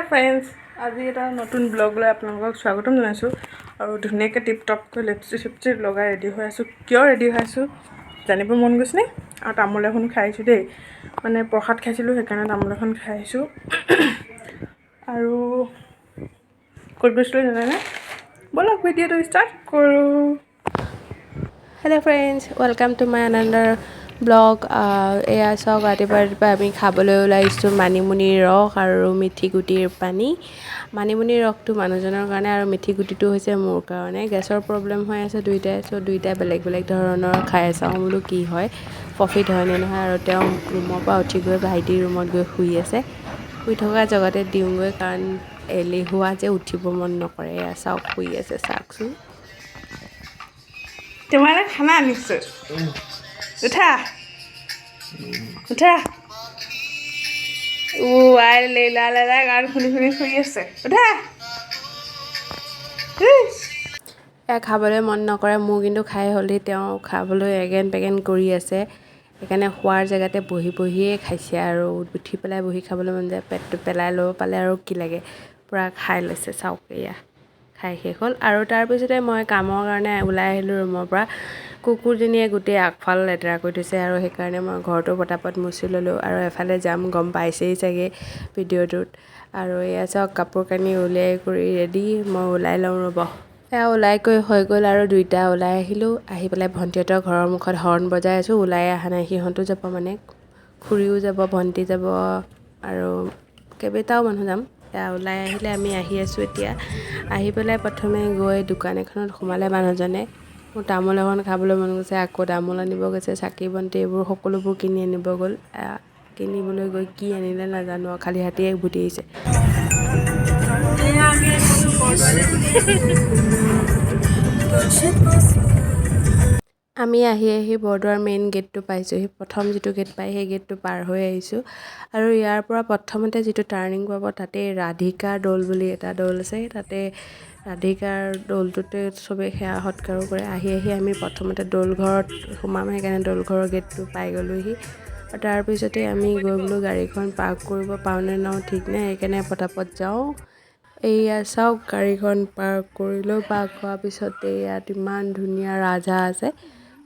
Friends আজি এটা নতুন ব্লগ লৈ আপোনালোকক স্বাগতম জনাইছোঁ আৰু ধুনীয়াকৈ টিপটপকৈ লিপষ্টিক লগাই ৰেডি হৈ আছোঁ। কিয় ৰেডি হৈ আছোঁ জানিব মন গৈছেনে? আৰু তামোল এখন খাই আহিছোঁ দেই, মানে প্ৰসাদ খাইছিলোঁ সেইকাৰণে তামোল এখন খাই আহিছোঁ। আৰু ক'ত গৈছিলোঁ জানেনে? ব'লক ভিডিঅ'টো ষ্টাৰ্ট কৰোঁ। Hello' friends, welcome to my another blog. এয়া চাওক, ৰাতিপুৱা আমি খাবলৈ ওলাইছোঁ মানিমুনিৰ ৰস আৰু মিঠি গুটিৰ পানী। মানিমুনিৰ ৰসটো মানুহজনৰ কাৰণে আৰু মিঠি গুটিটো হৈছে মোৰ কাৰণে। গেছৰ প্ৰব্লেম হৈ আছে দুইটাই বেলেগ বেলেগ ধৰণৰ খাই চাওঁ বোলো কি হয়, প্ৰফিট হয়নে নহয়। আৰু তেওঁ ৰুমৰ পৰা উঠি গৈ ভাইটিৰ ৰুমত গৈ শুই আছে। শুই থকা জগতে দিওঁগৈ, কাৰণ এলেহুৱা যে উঠিব মন নকৰে। এয়া চাওক শুই আছে, চাওকচোন। তোমালে খানা আনিছোঁ, উঠা উঠা। আই লেলা লেলা গান শুনি শুনি শুই আছে, উঠা। এয়া খাবলৈ মন নকৰে, মোৰ কিন্তু খাই হ'লেই তেওঁ খাবলৈ এগেন পেগেন কৰি আছে। সেইকাৰণে খোৱাৰ জেগাতে বহি বহিয়ে খাইছে আৰু উঠি পেলাই বহি খাবলৈ মন যায়। পেটটো পেলাই ল'ব পালে আৰু কি লাগে, পূৰা খাই লৈছে। চাওক এয়া খাই শেষ হ'ল। আৰু তাৰপিছতে মই কামৰ কাৰণে ওলাই আহিলোঁ ৰুমৰ পৰা। কুকুৰজনীয়ে গোটেই আগফাল লেতেৰা কৰি থৈছে আৰু সেইকাৰণে মই ঘৰটো পটাপট মুচি ল'লোঁ আৰু এফালে যাম, গম পাইছেই চাগে ভিডিঅ'টোত। আৰু এয়া চাওক, কাপোৰ কানি উলিয়াই কৰি ৰেডি, মই ওলাই লওঁ ৰ'ব। এয়া ওলাই গৈ হৈ গ'ল আৰু দুইটা ওলাই আহিলোঁ। আহি পেলাই ভণ্টিহঁতৰ ঘৰৰ মুখত হৰ্ণ বজাই আছোঁ। ওলাই অহা নাই, সিহঁতো যাব, মানে খুৰীও যাব, ভণ্টি যাব আৰু কেইবাটাও মানুহ যাম। এয়া ওলাই আহিলে, আমি আহি আছোঁ এতিয়া। আহি পেলাই প্ৰথমে গৈ দোকান এখনত সোমালে মানুহজনে। মোৰ তামোল এখন খাবলৈ মন গৈছে, আকৌ তামোল আনিব গৈছে, চাকি বন্তি এইবোৰ সকলোবোৰ কিনি আনিব গ'ল। কিনিবলৈ গৈ কি আনিলে নাজানো, খালী হাতেই উভতি আহিছে। আমি আহি বৰদোৱাৰ মেইন গেটটো পাইছোঁহি। প্ৰথম যিটো গেট পাই সেই গেটটো পাৰ হৈ আহিছোঁ। আৰু ইয়াৰ পৰা প্ৰথমতে যিটো টাৰ্ণিং পাব, তাতে ৰাধিকাৰ দৌল বুলি এটা দৌল আছে। তাতে ৰাধিকাৰ দৌলটোতে চবেই সেৱা সৎকাৰো কৰে। আহি আমি প্ৰথমতে দৌল ঘৰত সোমাম, সেইকাৰণে দৌল ঘৰৰ গেটটো পাই গ'লোহি। আৰু তাৰপিছতে আমি গৈ বোলো গাড়ীখন পাৰ্ক কৰিব পাৰোঁনে নোৱাৰোঁ ঠিক নাই, সেইকাৰণে পটাপট যাওঁ। এইয়া চাওক, গাড়ীখন পাৰ্ক কৰিলোঁ। পাৰ্ক কৰাৰ পিছতে ইয়াত ইমান ধুনীয়া ৰাজহাঁহ আছে।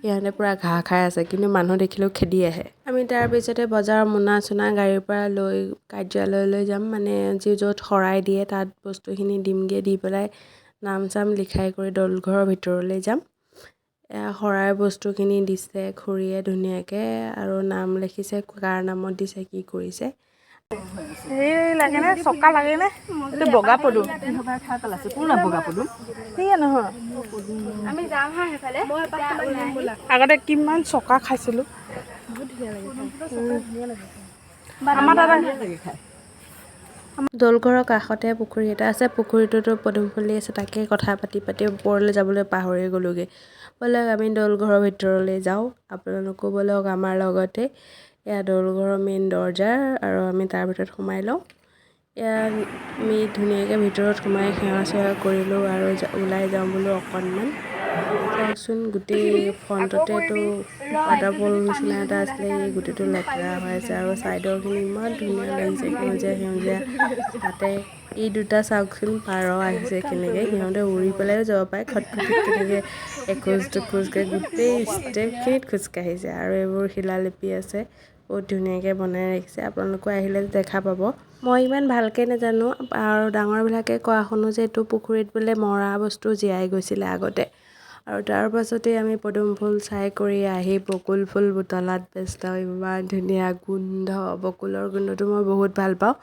সিহঁতে পূৰা ঘাঁহ খাই আছে, কিন্তু মানুহ দেখিলেও খেদি আহে। আমি তাৰপিছতে বজাৰৰ মোনা চোনা গাড়ীৰ পৰা লৈ কাৰ্যালয়লৈ যাম, মানে য'ত শৰাই দিয়ে তাত বস্তুখিনি দিমগৈ। দি পেলাই নাম চাম লিখাই কৰি দৌলঘৰৰ ভিতৰলৈ যাম। শৰাই বস্তুখিনি দিছে খুৰীয়ে ধুনীয়াকৈ, আৰু নাম লিখিছে, কাৰ নামত দিছে, কি কৰিছে। এই লাগেনে চকা লাগেনে? এইটো বগা পদুম খাই পেলাইছে। কোন বগা পদুম? সেয়া নহয়, আমি যাম হা সেইফালে। আগতে কিমান চকা খাইছিলোঁ। আমাৰ দাদা দৌলঘৰৰ কাষতে পুখুৰী এটা আছে। পুখুৰীটোতো পদুম ফুলি আছে, তাকে কথা পাতি ওপৰলৈ যাবলৈ পাহৰি গ'লোগৈ। ব'লক আমি দৌলঘৰৰ ভিতৰলৈ যাওঁ, আপোনালোকো ব'লক আমাৰ লগতে। এয়া দৌলঘৰৰ মেইন দৰজা, আৰু আমি তাৰ ভিতৰত সোমাই লওঁ। ইয়াত আমি ধুনীয়াকৈ ভিতৰত সোমাই সেৱা চেৱা কৰিলোঁ আৰু ওলাই যাওঁ বোলো অকণমান। চাওকচোন, গোটেই ফ্ৰণ্টতেতো ৱাটাৰফল নিচিনা এটা আছিলে, এই গোটেইটো লেতেৰা হৈ আছে। আৰু ছাইডৰখিনি ইমান ধুনীয়া লাগিছে, সেউজীয়া। তাতে এই দুটা চাওকচোন, পাৰ আহিছে কেনেকৈ, সিহঁতে উৰি পেলাইও যাব পাৰে। খটখটিত কেনেকৈ এখোজ দুখোজকৈ গোটেই ষ্টেপখিনিত খোজকাঢ়িছে। আৰু এইবোৰ শিলালিপি আছে, বহুত ধুনীয়াকৈ বনাই ৰাখিছে। আপোনালোকো আহিলে দেখা পাব। মই ইমান ভালকৈ নাজানো, আৰু ডাঙৰবিলাকে কোৱা শুনো যে এইটো পুখুৰীত বোলে মৰা বস্তু জীয়াই গৈছিলে আগতে। আৰু তাৰ পাছতেই আমি পদুম ফুল চাই কৰি আহি বকুল ফুল বুটলাত ব্যস্ত। ইমান ধুনীয়া গোন্ধ, বকুলৰ গোন্ধটো মই বহুত ভাল পাওঁ।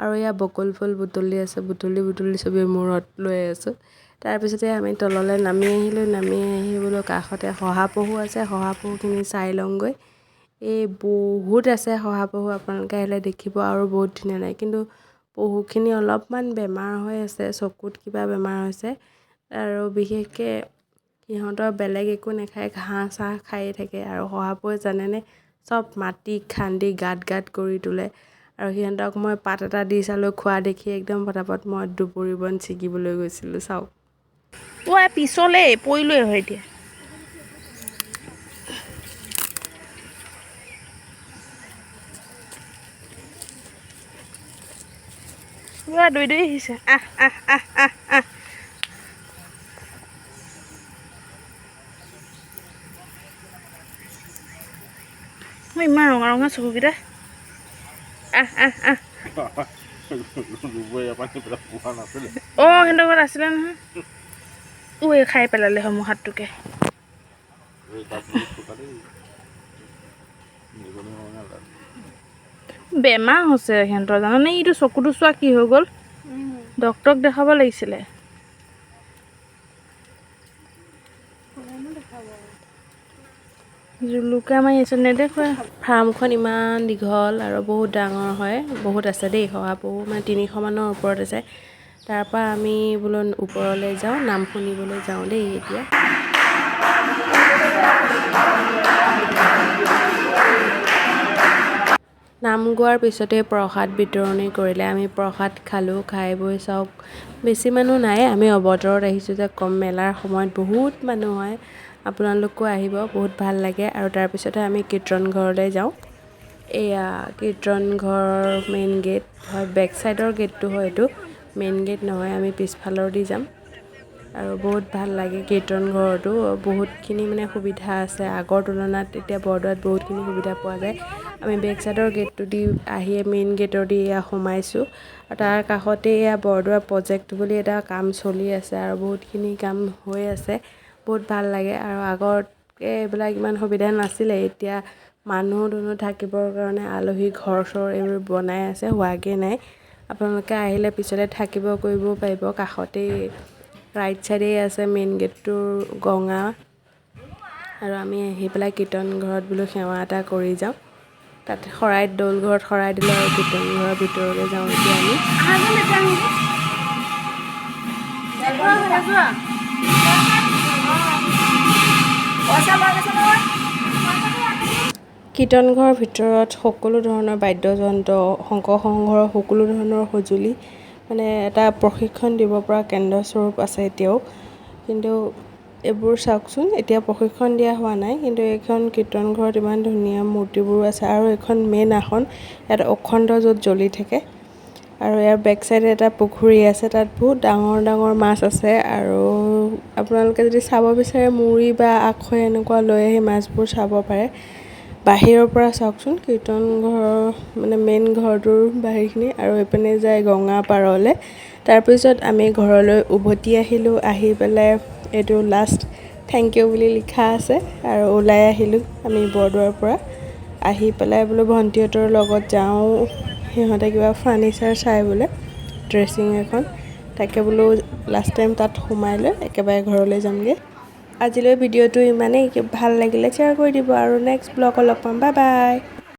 আৰু এয়া বকুল ফুল বুটলি আছে, বুটলি চবেই মূৰত লৈ আছোঁ। তাৰপিছতে আমি তললৈ নামি আহিলোঁ। নামি আহি বোলো কাষতে শহাপহু আছে, শহাপহুখিনি চাই লওঁগৈ। এই বহুত আছে শহাপহু, আপোনালোকে আহিলে দেখিব, আৰু বহুত ধুনীয়া লাগে। কিন্তু পহুখিনি অলপমান বেমাৰ হৈ আছে, চকুত কিবা বেমাৰ হৈছে। আৰু বিশেষকৈ সিহঁতৰ বেলেগ একো নাখায়, ঘাঁহ চাহ খায়ে থাকে। আৰু শহাপহুৱে জানেনে, চব মাটি খান্দি গাঁত কৰি তোলে। আৰু সিহঁতক মই পাত এটা দি চালোঁ, খোৱা দেখি একদম পটাপট মই দুবৰি বন ছিগিবলৈ গৈছিলোঁ। চাওক, পিছলৈ পৰিলোৱে হয় এতিয়া। পুৰা দৈ দৈ আহিছে মই ইমান ৰঙা ৰঙা চকুকেইটা অঁ সিহঁতৰ ঘৰত আছিলে নহয় খাই পেলালে হয় মোৰ হাতটোকে বেমাৰ হৈছে সিহঁতৰ জানানে এইটো চকুটো চোৱা কি হৈ গ'ল ডক্তৰক দেখাব লাগিছিলে জুলুকা মাৰি আছে নেদেখুৱাই ফাৰ্মখন ইমান দীঘল আৰু বহুত ডাঙৰ হয় বহুত আছে দেই শহাপহু মানে 300 মানৰ ওপৰত আছে তাৰ পৰা আমি বোলো ওপৰলৈ যাওঁ নাম শুনিবলৈ যাওঁ দেই এতিয়া নাম গোৱাৰ পিছতে প্ৰসাদ বিতৰণি কৰিলে আমি প্ৰসাদ খালোঁ খাই বৈ চাওক বেছি মানুহ নাই আমি অৱতৰত আহিছোঁ যে কম মেলাৰ সময়ত বহুত মানুহ হয় আপোনালোকো আহিব বহুত ভাল লাগে আৰু তাৰপিছতে আমি কীৰ্তন ঘৰলৈ যাওঁ এয়া কীৰ্তন ঘৰৰ মেইন গেট হয় বেক চাইডৰ গেটটো হয় এইটো মেইন গেট নহয় আমি পিছফালৰ দি যাম আৰু বহুত ভাল লাগে কীৰ্তন ঘৰতো বহুতখিনি মানে সুবিধা আছে আগৰ তুলনাত এতিয়া বৰদোৱাত বহুতখিনি সুবিধা পোৱা যায় আমি বেক চাইডৰ গেটটো দি আহি মেইন গেটৰ দি এয়া সোমাইছোঁ আৰু তাৰ কাষতে এয়া বৰদোৱা প্ৰজেক্ট বুলি এটা কাম চলি আছে আৰু বহুতখিনি কাম হৈ আছে বহুত ভাল লাগে আৰু আগতকৈ এইবিলাক ইমান সুবিধা নাছিলে এতিয়া মানুহ দুনুহ থাকিবৰ কাৰণে আলহী ঘৰ চৰ এইবোৰ বনাই আছে হোৱাগৈ নাই আপোনালোকে আহিলে পিছলৈ থাকিব কৰিব পাৰিব কাষতেই ৰাইট চাইডেই আছে মেইন গেটটোৰ গঙা আৰু আমি আহি পেলাই কীৰ্তন ঘৰত বোলো সেৱা এটা কৰি যাওঁ তাত শৰাইত দৌল ঘৰত শৰাই দিলে আৰু কীৰ্তন ঘৰৰ ভিতৰলৈ যাওঁ এতিয়া কীৰ্তন ঘৰৰ ভিতৰত সকলো ধৰণৰ বাদ্যযন্ত্ৰ শংকৰ সংঘৰ সকলো ধৰণৰ সঁজুলি মানে এটা প্ৰশিক্ষণ দিব পৰা কেন্দ্ৰস্বৰূপ আছে এতিয়াও কিন্তু এইবোৰ চাওকচোন এতিয়া প্ৰশিক্ষণ দিয়া হোৱা নাই কিন্তু এইখন কীৰ্তন ঘৰত ইমান ধুনীয়া মূৰ্তিবোৰ আছে আৰু এইখন মেইন আসন ইয়াত অখণ্ড য'ত জ্বলি থাকে আৰু ইয়াৰ বেক চাইডে এটা পুখুৰী আছে তাত বহুত ডাঙৰ ডাঙৰ মাছ আছে আৰু আপোনালোকে যদি চাব বিচাৰে মুৰী বা আখৈ এনেকুৱা লৈ আহি মাছবোৰ চাব পাৰে বাহিৰৰ পৰা চাওকচোন কীৰ্তন ঘৰৰ মানে মেইন ঘৰটোৰ বাহিৰখিনি আৰু এইপিনে যায় গঙা পাৰলৈ তাৰপিছত আমি ঘৰলৈ উভতি আহিলোঁ আহি পেলাই এইটো লাষ্ট থেংক ইউ বুলি লিখা আছে আৰু ওলাই আহিলোঁ আমি বৰদোৱাৰ পৰা আহি পেলাই বোলো ভণ্টিহঁতৰ লগত যাওঁ সিহঁতে কিবা ফাৰ্নিচাৰ চাই বোলে ড্ৰেছিং এখন তাকে বোলো লাষ্ট টাইম তাত সোমাই লৈ একেবাৰে ঘৰলৈ যামগৈ আজিলৈ ভিডিঅ'টো ইমানেই ভাল লাগিলে শ্বেয়াৰ কৰি দিব আৰু নেক্সট ব্লগত লগ পাম বাই বাই